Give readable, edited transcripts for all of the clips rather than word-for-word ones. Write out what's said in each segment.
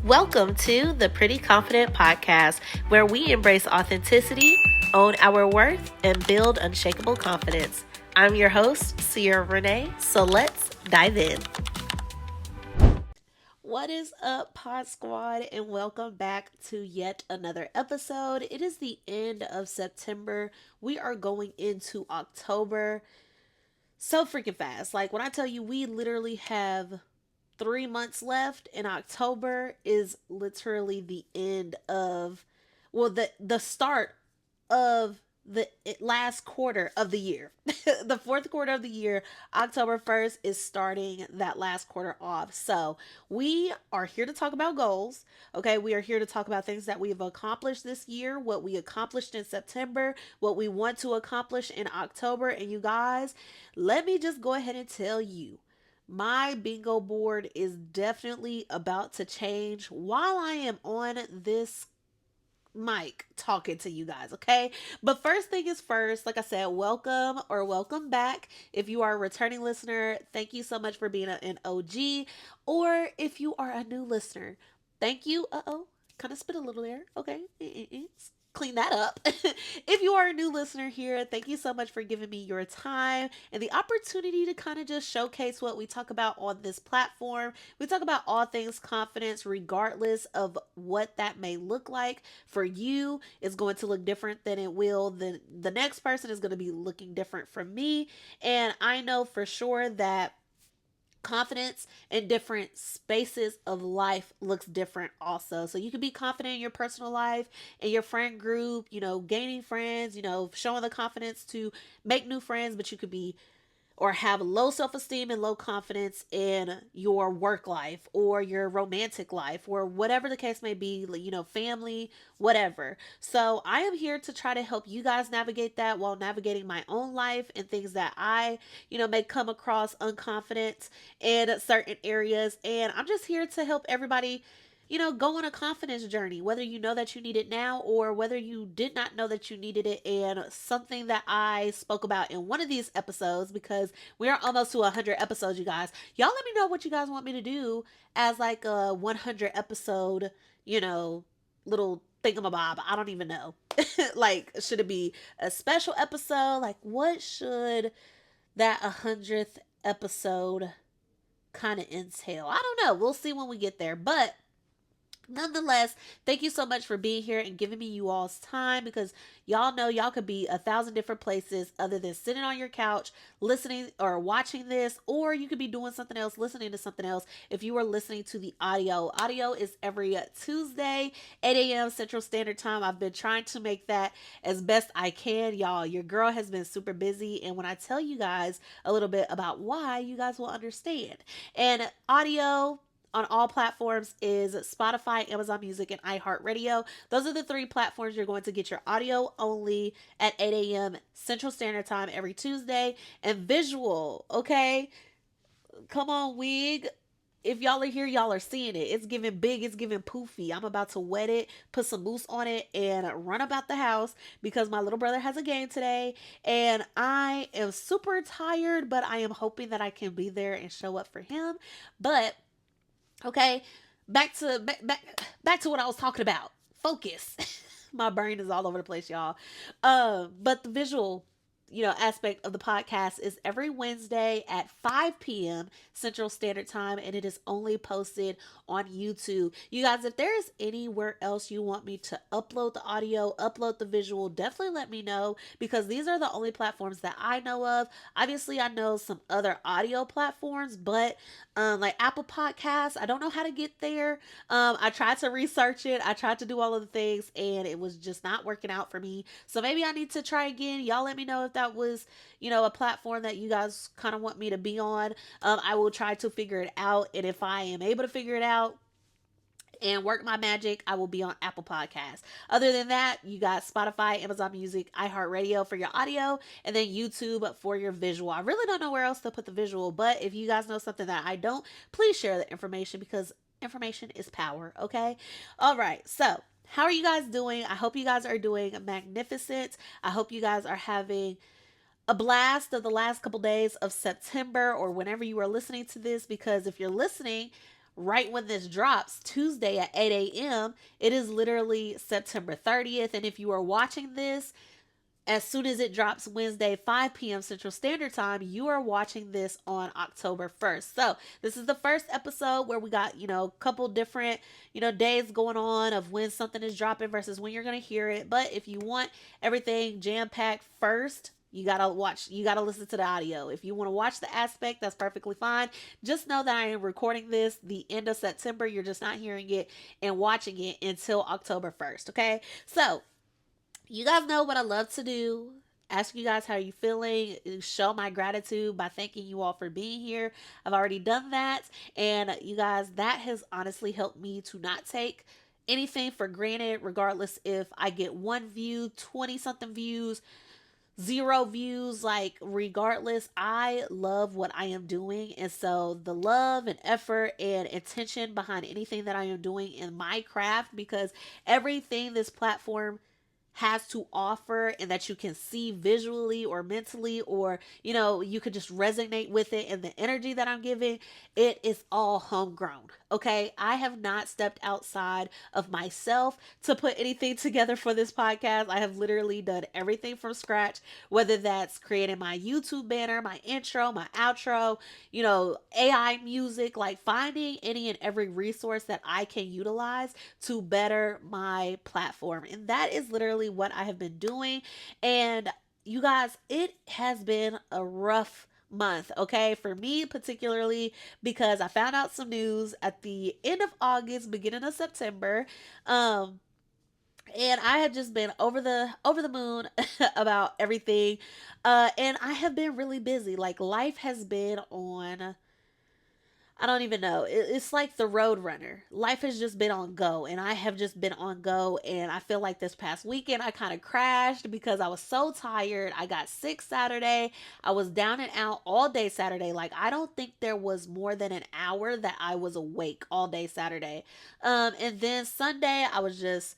Welcome to the Pretty Confident Podcast, where we embrace authenticity, own our worth, and build unshakable confidence. I'm your host, Sierra Renee, so let's dive in. What is up, Pod Squad, and welcome back to yet another episode. It is the end of September. We are going into October so freaking fast. Like, when I tell you we literally have 3 months left, and October is literally the end of, well, the start of the last quarter of the year. The fourth quarter of the year, October 1st, is starting that last quarter off. So we are here to talk about goals. Okay, we are here to talk about things that we have accomplished this year, what we accomplished in September, what we want to accomplish in October. And you guys, let me just go ahead and tell you, my bingo board is definitely about to change while I am on this mic talking to you guys, okay? But first thing is first, like I said, welcome or welcome back. If you are a returning listener, thank you so much for being an OG. Or if you are a new listener, thank you. Kind of spit a little there. Okay. Clean that up. If you are a new listener here, thank you so much for giving me your time and the opportunity to kind of just showcase what we talk about on this platform. We talk about all things confidence, regardless of what that may look like. For you, it's going to look different than it will. The next person is going to be looking different from me. And I know for sure that confidence in different spaces of life looks different also. So you can be confident in your personal life, in your friend group, gaining friends, showing the confidence to make new friends, but you could be or have low self-esteem and low confidence in your work life or your romantic life or whatever the case may be, family, whatever. So I am here to try to help you guys navigate that while navigating my own life and things that I, may come across unconfident in certain areas. And I'm just here to help everybody go on a confidence journey, whether you know that you need it now or whether you did not know that you needed it. And something that I spoke about in one of these episodes, because we are almost to 100 episodes, you guys. Y'all let me know what you guys want me to do as like a 100 episode, little thingamabob. I don't even know. Like, should it be a special episode? Like, what should that 100th episode kind of entail? I don't know. We'll see when we get there. But nonetheless, thank you so much for being here and giving me you all's time, because y'all know y'all could be 1,000 different places other than sitting on your couch listening or watching this, or you could be doing something else, listening to something else. If you are listening to the audio is every Tuesday 8 a.m. Central Standard Time. I've been trying to make that as best I can. Y'all, your girl has been super busy, and when I tell you guys a little bit about why, you guys will understand. And audio on all platforms is Spotify, Amazon Music, and iHeartRadio. Those are the three platforms you're going to get your audio only at 8 a.m. Central Standard Time every Tuesday. And visual, okay? Come on, wig. If y'all are here, y'all are seeing it. It's giving big, it's giving poofy. I'm about to wet it, put some mousse on it, and run about the house because my little brother has a game today. And I am super tired, but I am hoping that I can be there and show up for him. But okay, back to what I was talking about. Focus. My brain is all over the place, y'all. But the visual, aspect of the podcast is every Wednesday at 5 p.m. Central Standard Time, and it is only posted on YouTube. You guys, if there is anywhere else you want me to upload the audio, upload the visual, definitely let me know, because these are the only platforms that I know of. Obviously, I know some other audio platforms, but like Apple Podcasts, I don't know how to get there. I tried to research it. I tried to do all of the things, and it was just not working out for me. So maybe I need to try again. Y'all let me know if that was, a platform that you guys kind of want me to be on. I will try to figure it out. And if I am able to figure it out and work my magic, I will be on Apple Podcasts. Other than that, you got Spotify, Amazon Music, iHeartRadio for your audio, and then YouTube for your visual. I really don't know where else to put the visual, but if you guys know something that I don't, please share the information, because information is power, okay? All right, so how are you guys doing? I hope you guys are doing magnificent. I hope you guys are having a blast of the last couple days of September, or whenever you are listening to this, because if you're listening right when this drops, Tuesday at 8 a.m., it is literally September 30th. And if you are watching this, as soon as it drops Wednesday, 5 p.m. Central Standard Time, you are watching this on October 1st. So, this is the first episode where we got, a couple different, days going on of when something is dropping versus when you're going to hear it. But if you want everything jam packed first, you gotta listen to the audio. If you want to watch the aspect, that's perfectly fine. Just know that I am recording this the end of September. You're just not hearing it and watching it until October 1st, okay? So, you guys know what I love to do. Ask you guys how you feeling, show my gratitude by thanking you all for being here. I've already done that, and you guys, that has honestly helped me to not take anything for granted, regardless if I get one view, 20 something views, zero views. Like, regardless, I love what I am doing, and so the love and effort and intention behind anything that I am doing in my craft, because everything this platform has to offer and that you can see visually or mentally, or you could just resonate with it, and the energy that I'm giving, it is all homegrown. Okay, I have not stepped outside of myself to put anything together for this podcast. I have literally done everything from scratch, whether that's creating my YouTube banner, my intro, my outro, AI music, like finding any and every resource that I can utilize to better my platform. And that is literally what I have been doing. And you guys, it has been a rough month, okay, for me particularly, because I found out some news at the end of August, beginning of September. um and I have just been over the moon about everything. And I have been really busy. Like, life has been on, I don't even know. It's like the road runner. Life has just been on go, and I have just been on go. And I feel like this past weekend I kind of crashed because I was so tired. I got sick Saturday. I was down and out all day Saturday. Like, I don't think there was more than an hour that I was awake all day Saturday. And then Sunday I was just,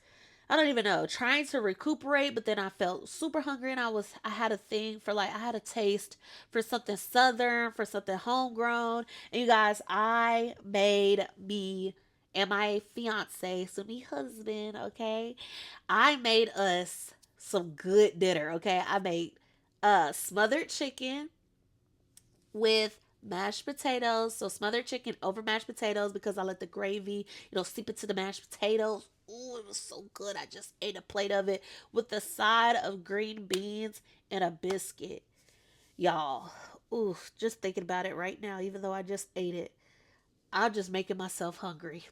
I don't even know, trying to recuperate, but then I felt super hungry, and I had a thing for, like, I had a taste for something southern, for something homegrown. And you guys, I made me and my fiance, so me husband, okay? I made us some good dinner, okay? I made smothered chicken with mashed potatoes. So smothered chicken over mashed potatoes, because I let the gravy, seep into the mashed potatoes. Ooh, it was so good. I just ate a plate of it with the side of green beans and a biscuit. Y'all, ooh, just thinking about it right now, even though I just ate it, I'm just making myself hungry.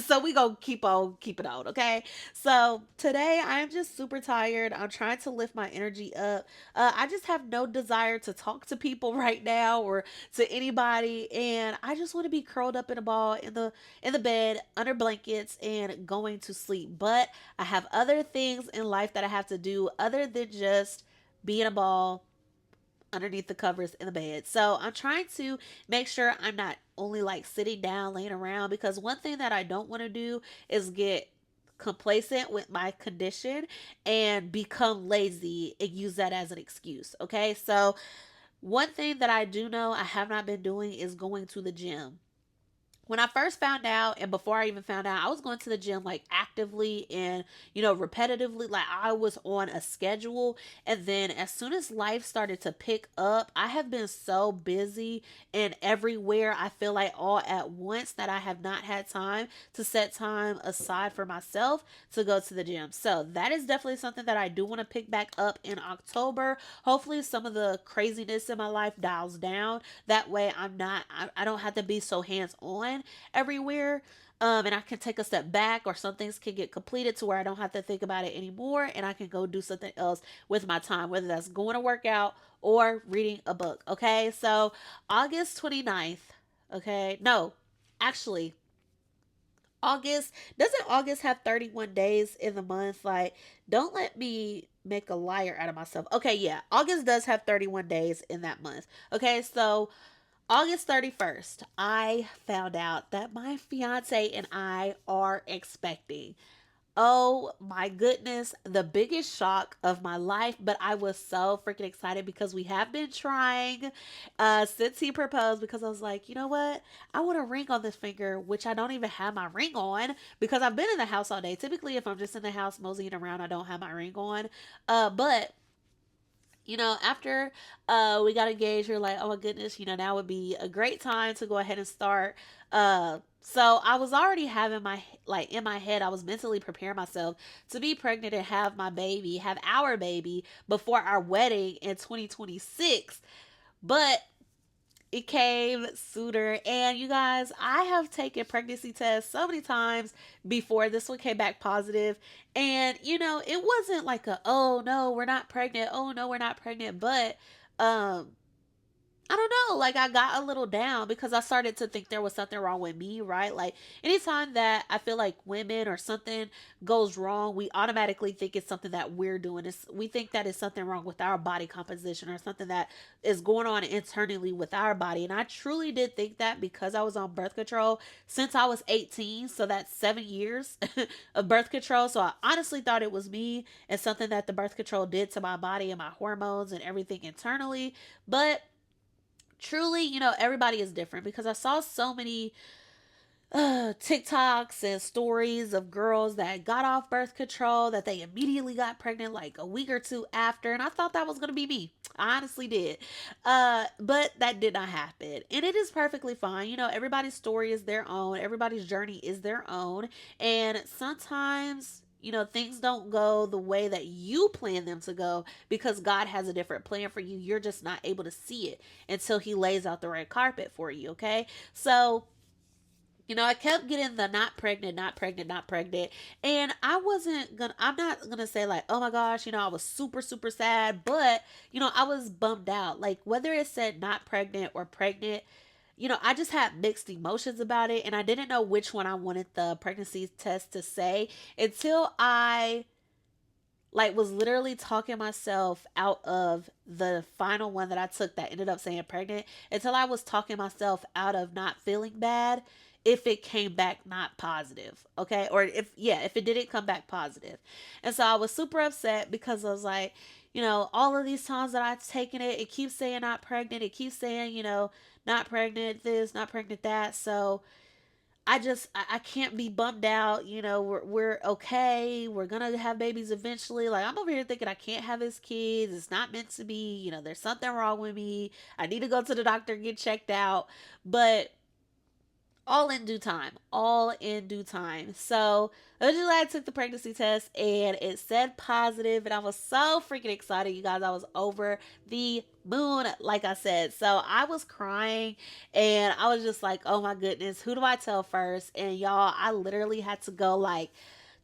So we gonna keep it on, okay? So today I'm just super tired. I'm trying to lift my energy up. I just have no desire to talk to people right now, or to anybody, and I just want to be curled up in a ball in the bed under blankets and going to sleep. But I have other things in life that I have to do other than just be in a ball underneath the covers in the bed. So I'm trying to make sure I'm not only like sitting down, laying around, because one thing that I don't want to do is get complacent with my condition and become lazy and use that as an excuse. Okay. So one thing that I do know I have not been doing is going to the gym. When I first found out, and before I even found out, I was going to the gym like actively and, repetitively. Like, I was on a schedule. And then as soon as life started to pick up, I have been so busy and everywhere, I feel like all at once, that I have not had time to set time aside for myself to go to the gym. So that is definitely something that I do want to pick back up in October. Hopefully some of the craziness in my life dials down. That way I don't have to be so hands on everywhere. And I can take a step back, or some things can get completed to where I don't have to think about it anymore, and I can go do something else with my time, whether that's going to work out or reading a book. Okay, so August 29th. Okay, no, actually, doesn't August have 31 days in the month? Like, don't let me make a liar out of myself. Okay, yeah, August does have 31 days in that month. Okay, so August 31st, I found out that my fiance and I are expecting. Oh my goodness, the biggest shock of my life, but I was so freaking excited because we have been trying since he proposed, because I was like, you know what? I want a ring on this finger, which I don't even have my ring on because I've been in the house all day. Typically, if I'm just in the house moseying around, I don't have my ring on. But after we got engaged, we are like, oh my goodness, now would be a great time to go ahead and start. So I was already having my, like, in my head, I was mentally preparing myself to be pregnant and have my baby, have our baby before our wedding in 2026. But it came sooner. And you guys, I have taken pregnancy tests so many times before this one came back positive. And, it wasn't like a, oh no, we're not pregnant. Oh no, we're not pregnant. But, um, I don't know. Like, I got a little down because I started to think there was something wrong with me, right? Like, anytime that I feel like women or something goes wrong, we automatically think it's something that we're doing. We think that it's something wrong with our body composition or something that is going on internally with our body. And I truly did think that because I was on birth control since I was 18. So that's 7 years of birth control. So I honestly thought it was me and something that the birth control did to my body and my hormones and everything internally. But truly, everybody is different because I saw so many TikToks and stories of girls that got off birth control that they immediately got pregnant like a week or two after, and I thought that was gonna be me. I honestly did, but that did not happen, and it is perfectly fine. Everybody's story is their own. Everybody's journey is their own, and sometimes. Things don't go the way that you plan them to go because God has a different plan for you. You're just not able to see it until He lays out the red carpet for you, okay? So, I kept getting the not pregnant, not pregnant, not pregnant. And I'm not gonna say like, oh my gosh, I was super, super sad, but, I was bummed out. Like, whether it said not pregnant or pregnant, I just had mixed emotions about it. And I didn't know which one I wanted the pregnancy test to say until I like was literally talking myself out of the final one that I took that ended up saying pregnant, until I was talking myself out of not feeling bad if it came back not positive. Okay? Or if it didn't come back positive. And so I was super upset because I was like, all of these times that I've taken it, it keeps saying not pregnant, it keeps saying, not pregnant this, not pregnant that. So I can't be bummed out. We're okay. We're gonna have babies eventually. Like, I'm over here thinking I can't have his kids. It's not meant to be. There's something wrong with me. I need to go to the doctor and get checked out. But all in due time. All in due time. So originally I took the pregnancy test and it said positive, and I was so freaking excited, you guys. I was over the moon, like I said. So I was crying and I was just like, oh my goodness, who do I tell first? And y'all, I literally had to go like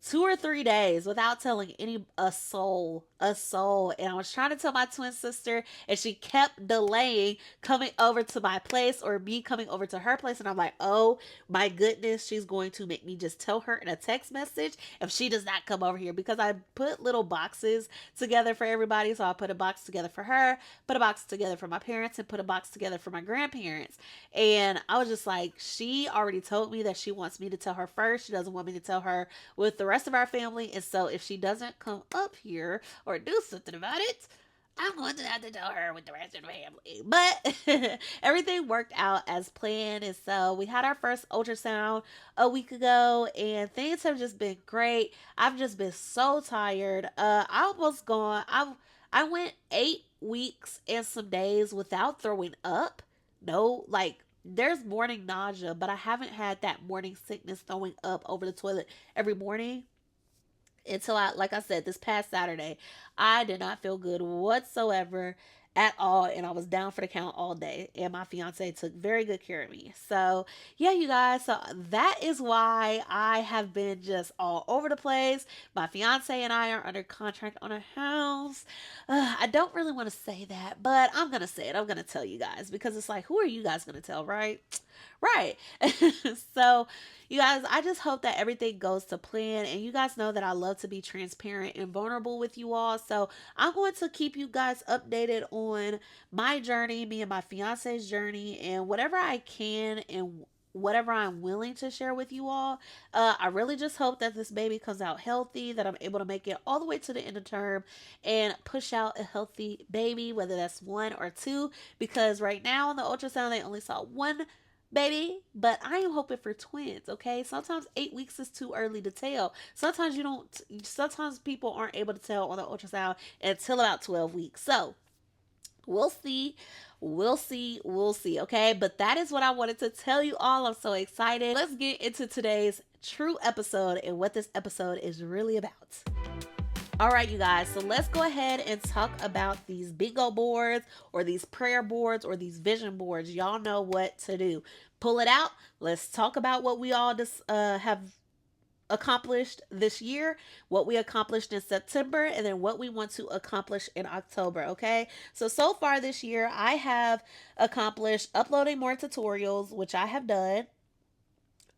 2 or 3 days without telling a soul. And I was trying to tell my twin sister, and she kept delaying coming over to my place or me coming over to her place. And I'm like, oh my goodness, she's going to make me just tell her in a text message if she does not come over here, because I put little boxes together for everybody. So I put a box together for her, put a box together for my parents, and put a box together for my grandparents. And I was just like, she already told me that she wants me to tell her first. She doesn't want me to tell her with the rest of our family. And so if she doesn't come up here or do something about it, I'm going to have to tell her with the rest of the family. But everything worked out as planned. And so we had our first ultrasound a week ago, and things have just been great. I've just been so tired. I almost gone. I went 8 weeks and some days without throwing up. No, like, there's morning nausea, but I haven't had that morning sickness throwing up over the toilet every morning until like I said, this past Saturday. I did not feel good whatsoever at all, and I was down for the count all day, and my fiance took very good care of me. So yeah, you guys, so that is why I have been just all over the place. My fiance and I are under contract on a house. I don't really want to say that, but I'm gonna say it. I'm gonna tell you guys because it's like, who are you guys gonna tell, right? Right. So, you guys, I just hope that everything goes to plan. And you guys know that I love to be transparent and vulnerable with you all. So, I'm going to keep you guys updated on my journey, me and my fiance's journey, and whatever I can and whatever I'm willing to share with you all. I really just hope that this baby comes out healthy, that I'm able to make it all the way to the end of term and push out a healthy baby, whether that's one or two, because right now in the ultrasound, they only saw one baby, but I am hoping for twins. Okay, sometimes 8 weeks is too early to tell. Sometimes you don't, sometimes people aren't able to tell on the ultrasound until about 12 weeks. So we'll see. We'll see. We'll see. Okay. But that is what I wanted to tell you all. I'm so excited. Let's get into today's true episode and what this episode is really about. All right, you guys. So let's go ahead and talk about these bingo boards or these prayer boards or these vision boards. Y'all know what to do. Pull it out. Let's talk about what we all just have accomplished this year, what we accomplished in September, and then what we want to accomplish in October. Okay. So far this year, I have accomplished uploading more tutorials, which I have done.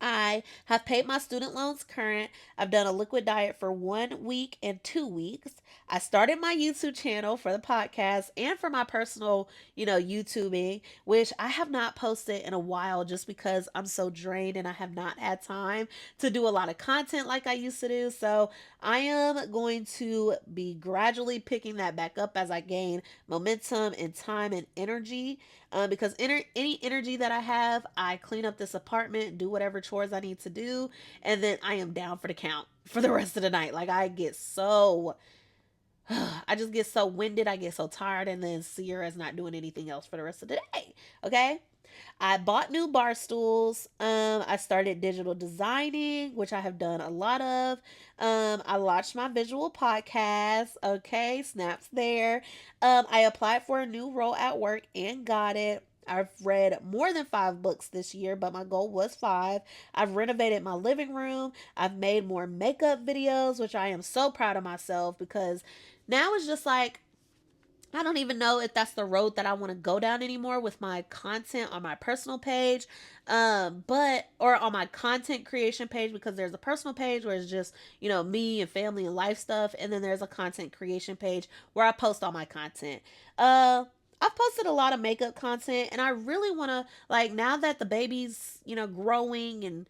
I have paid my student loans current. I've done a liquid diet for 1 week and 2 weeks. I started my YouTube channel for the podcast and for my personal, YouTubing, which I have not posted in a while just because I'm so drained and I have not had time to do a lot of content like I used to do. So I am going to be gradually picking that back up as I gain momentum and time and energy. Because any energy that I have, I clean up this apartment, do whatever chores I need to do, and then I am down for the count for the rest of the night. Like I just get so winded, I get so tired, and then Sierra's not doing anything else for the rest of the day. Okay. I bought new bar stools. I started digital designing, which I have done a lot of. I launched my visual podcast. Okay, snaps there. I applied for a new role at work and got it. I've read more than 5 books this year, but my goal was 5. I've renovated my living room. I've made more makeup videos, which I am so proud of myself because now it's just like I don't even know if that's the road that I want to go down anymore with my content on my personal page. But or on my content creation page, because there's a personal page where it's just, me and family and life stuff, and then there's a content creation page where I post all my content. I've posted a lot of makeup content, and I really want to, like, now that the baby's, growing and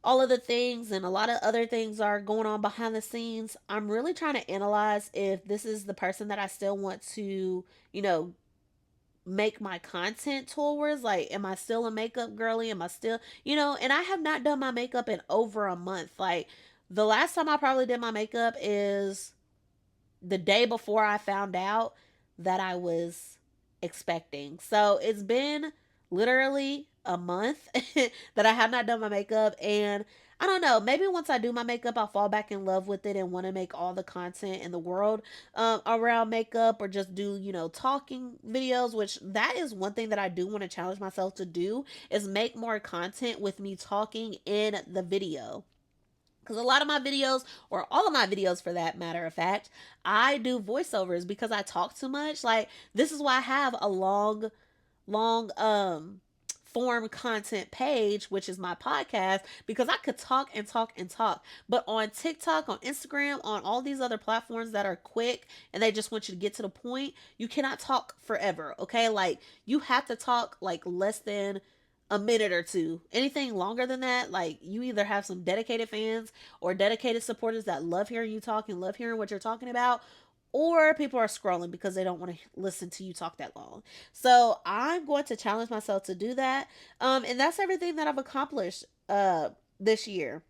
all of the things and a lot of other things are going on behind the scenes, I'm really trying to analyze if this is the person that I still want to, make my content towards. Like, am I still a makeup girly? Am I still, and I have not done my makeup in over a month. Like, the last time I probably did my makeup is the day before I found out that I was expecting. So it's been literally a month that I have not done my makeup. And I don't know, maybe once I do my makeup, I'll fall back in love with it and want to make all the content in the world around makeup, or just do, talking videos, which that is one thing that I do want to challenge myself to do, is make more content with me talking in the video. Because a lot of my videos, or all of my videos for that matter of fact, I do voiceovers because I talk too much. Like, this is why I have a long form content page, which is my podcast, because I could talk and talk and talk. But on TikTok, on Instagram, on all these other platforms that are quick and they just want you to get to the point, you cannot talk forever. Okay, like, you have to talk like less than a minute or two. Anything longer than that, like, you either have some dedicated fans or dedicated supporters that love hearing you talk and love hearing what you're talking about, or people are scrolling because they don't want to listen to you talk that long. So I'm going to challenge myself to do that. And that's everything that I've accomplished this year.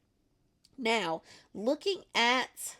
Now, looking at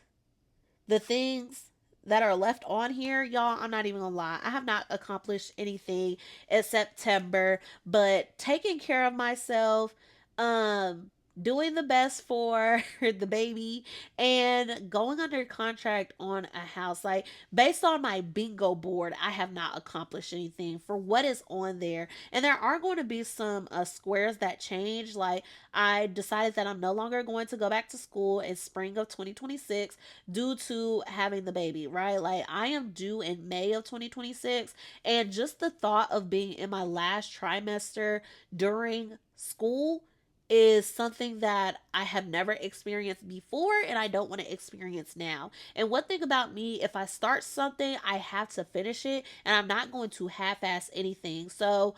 the things that are left on here, y'all, I'm not even gonna lie, I have not accomplished anything in September, but taking care of myself, um doing the best for the baby, and going under contract on a house. Like, based on my bingo board, I have not accomplished anything for what is on there, and there are going to be some squares that change. Like, I decided that I'm no longer going to go back to school in spring of 2026 due to having the baby, right? Like, I am due in May of 2026, and just the thought of being in my last trimester during school is something that I have never experienced before, and I don't want to experience now. And one thing about me, if I start something, I have to finish it, and I'm not going to half ass anything. So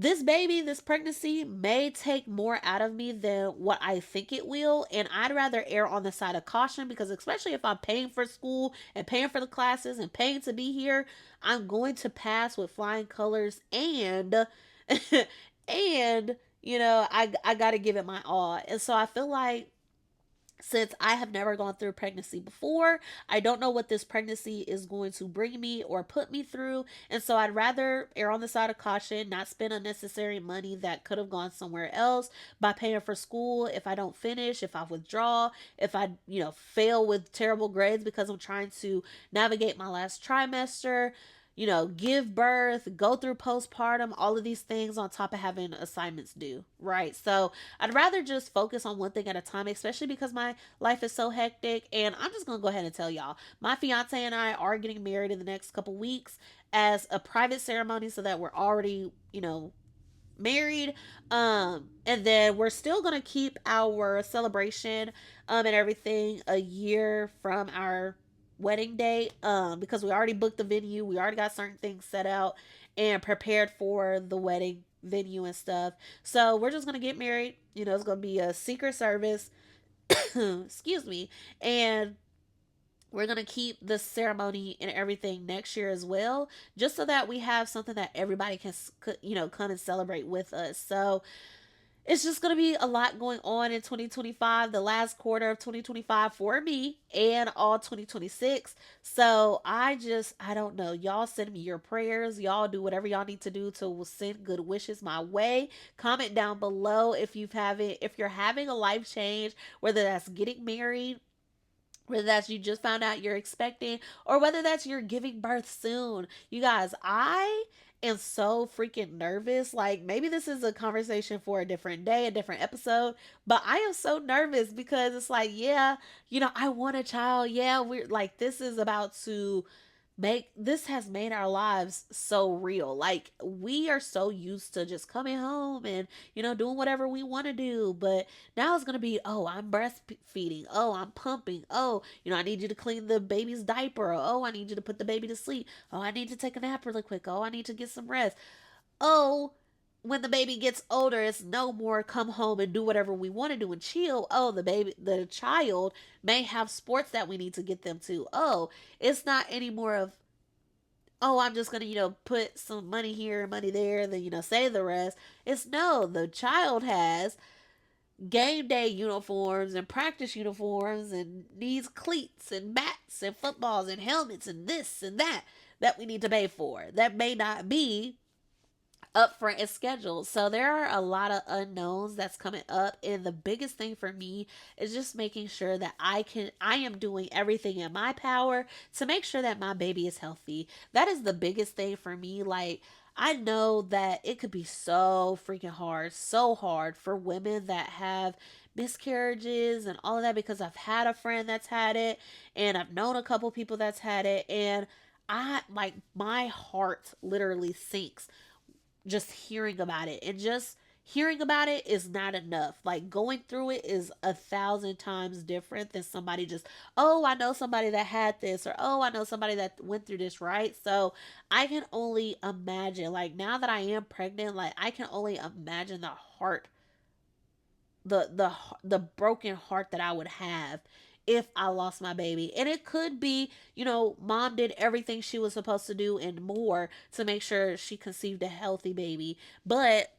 this baby, this pregnancy may take more out of me than what I think it will. And I'd rather err on the side of caution because, especially if I'm paying for school and paying for the classes and paying to be here, I'm going to pass with flying colors. And, and, I got to give it my all. And so I feel like, since I have never gone through pregnancy before, I don't know what this pregnancy is going to bring me or put me through. And so I'd rather err on the side of caution, not spend unnecessary money that could have gone somewhere else by paying for school if I don't finish, if I withdraw, if I, fail with terrible grades because I'm trying to navigate my last trimester, give birth, go through postpartum, all of these things on top of having assignments due, right? So I'd rather just focus on one thing at a time, especially because my life is so hectic. And I'm just gonna go ahead and tell y'all, my fiance and I are getting married in the next couple weeks as a private ceremony, so that we're already, married. And then we're still gonna keep our celebration and everything a year from our wedding date, because we already booked the venue, we already got certain things set out and prepared for the wedding venue and stuff. So we're just gonna get married. It's gonna be a secret service. Excuse me. And we're going to keep the ceremony and everything next year as well, just so that we have something that everybody can, come and celebrate with us. So it's just going to be a lot going on in 2025, the last quarter of 2025 for me and all 2026. So I don't know. Y'all send me your prayers. Y'all do whatever y'all need to do to send good wishes my way. Comment down below if you're having a life change, whether that's getting married, whether that's you just found out you're expecting, or whether that's you're giving birth soon. You guys, I am so freaking nervous. Like, maybe this is a conversation for a different day, a different episode, but I am so nervous because it's like, yeah, I want a child. Yeah, we're like, this is about to make this has made our lives so real. Like, we are so used to just coming home and doing whatever we want to do, but now it's gonna be, oh, I'm breastfeeding, oh, I'm pumping, oh, I need you to clean the baby's diaper, oh, I need you to put the baby to sleep, oh, I need to take a nap really quick, oh, I need to get some rest, oh, when the baby gets older, it's no more come home and do whatever we want to do and chill. Oh, the child may have sports that we need to get them to. Oh, it's not anymore of, oh, I'm just gonna, put some money here and money there, then, save the rest. It's no, the child has game day uniforms and practice uniforms and needs cleats and bats and footballs and helmets and this and that we need to pay for. That may not be upfront and scheduled. So there are a lot of unknowns that's coming up, and the biggest thing for me is just making sure that I am doing everything in my power to make sure that my baby is healthy. That is the biggest thing for me. Like, I know that it could be so freaking hard, so hard for women that have miscarriages and all of that, because I've had a friend that's had it and I've known a couple people that's had it, and I like, my heart literally sinks just hearing about it. And just hearing about it is not enough. Like, going through it is 1,000 times different than somebody just, oh, I know somebody that had this, or oh, I know somebody that went through this, right? So I can only imagine, like, now that I am pregnant, like, I can only imagine the heart, the broken heart that I would have if I lost my baby. And it could be, mom did everything she was supposed to do and more to make sure she conceived a healthy baby. But,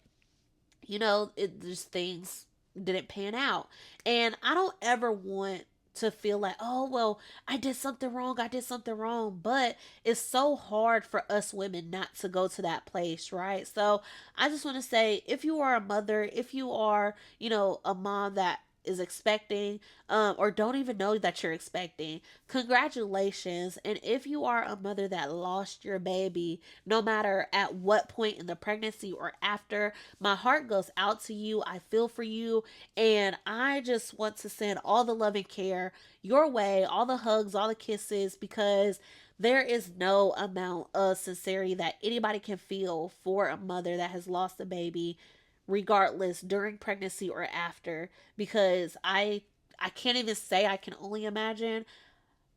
it just, things didn't pan out. And I don't ever want to feel like, oh, well, I did something wrong. I did something wrong. But it's so hard for us women not to go to that place, right? So I just want to say, if you are a mother, if you are, a mom that is expecting, or don't even know that you're expecting, congratulations. And if you are a mother that lost your baby, no matter at what point in the pregnancy or after, my heart goes out to you. I feel for you, and I just want to send all the love and care your way, all the hugs, all the kisses, because there is no amount of sincerity that anybody can feel for a mother that has lost a baby, regardless during pregnancy or after. Because I can't even say, I can only imagine,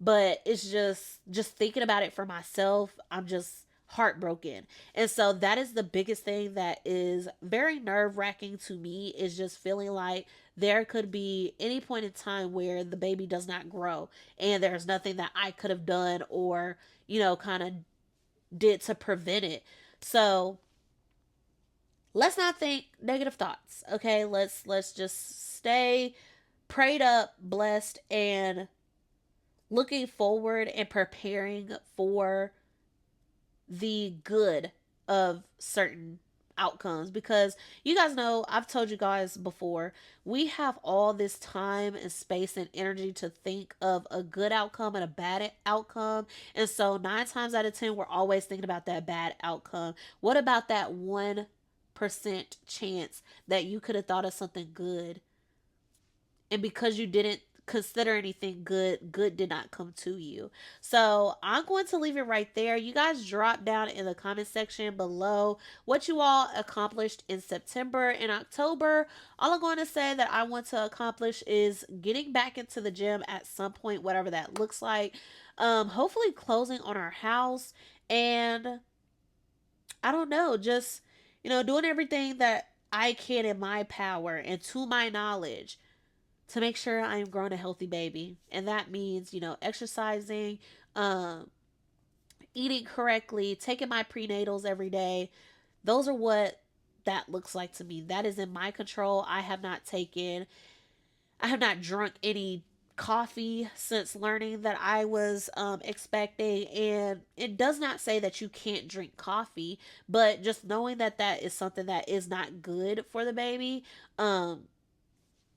but it's just thinking about it for myself, I'm just heartbroken. And so that is the biggest thing that is very nerve-wracking to me, is just feeling like there could be any point in time where the baby does not grow and there's nothing that I could have done or, kind of did to prevent it. So let's not think negative thoughts. Okay, let's just stay prayed up, blessed, and looking forward and preparing for the good of certain outcomes, because you guys know, I've told you guys before, we have all this time and space and energy to think of a good outcome and a bad outcome. And so 9 times out of 10 we're always thinking about that bad outcome. What about that 1% chance that you could have thought of something good, and because you didn't consider anything good, good did not come to you? So I'm going to leave it right there. You guys drop down in the comment section below what you all accomplished in September and October. All I'm going to say that I want to accomplish is getting back into the gym at some point, whatever that looks like. Hopefully closing on our house, and I don't know, just doing everything that I can in my power and to my knowledge to make sure I'm growing a healthy baby. And that means, exercising, um, eating correctly, taking my prenatals every day. Those are what that looks like to me. That is in my control. I have not drunk any coffee since learning that I was expecting. And it does not say that you can't drink coffee, but just knowing that that is something that is not good for the baby,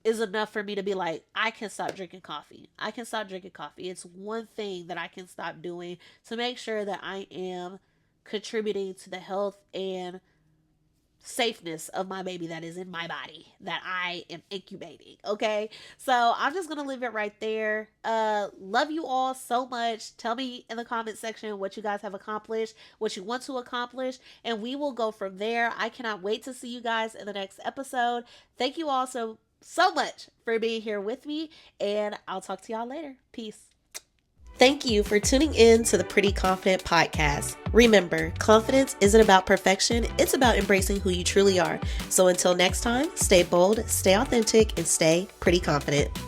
is enough for me to be like, I can stop drinking coffee. I can stop drinking coffee. It's one thing that I can stop doing to make sure that I am contributing to the health and safeness of my baby that is in my body that I am incubating. Okay, so I'm just gonna leave it right there. Love you all so much. Tell me in the comment section what you guys have accomplished, what you want to accomplish, and we will go from there. I cannot wait to see you guys in the next episode. Thank you all so much for being here with me, and I'll talk to y'all later. Peace. Thank you for tuning in to the Pretty Confident Podcast. Remember, confidence isn't about perfection, it's about embracing who you truly are. So until next time, stay bold, stay authentic, and stay pretty confident.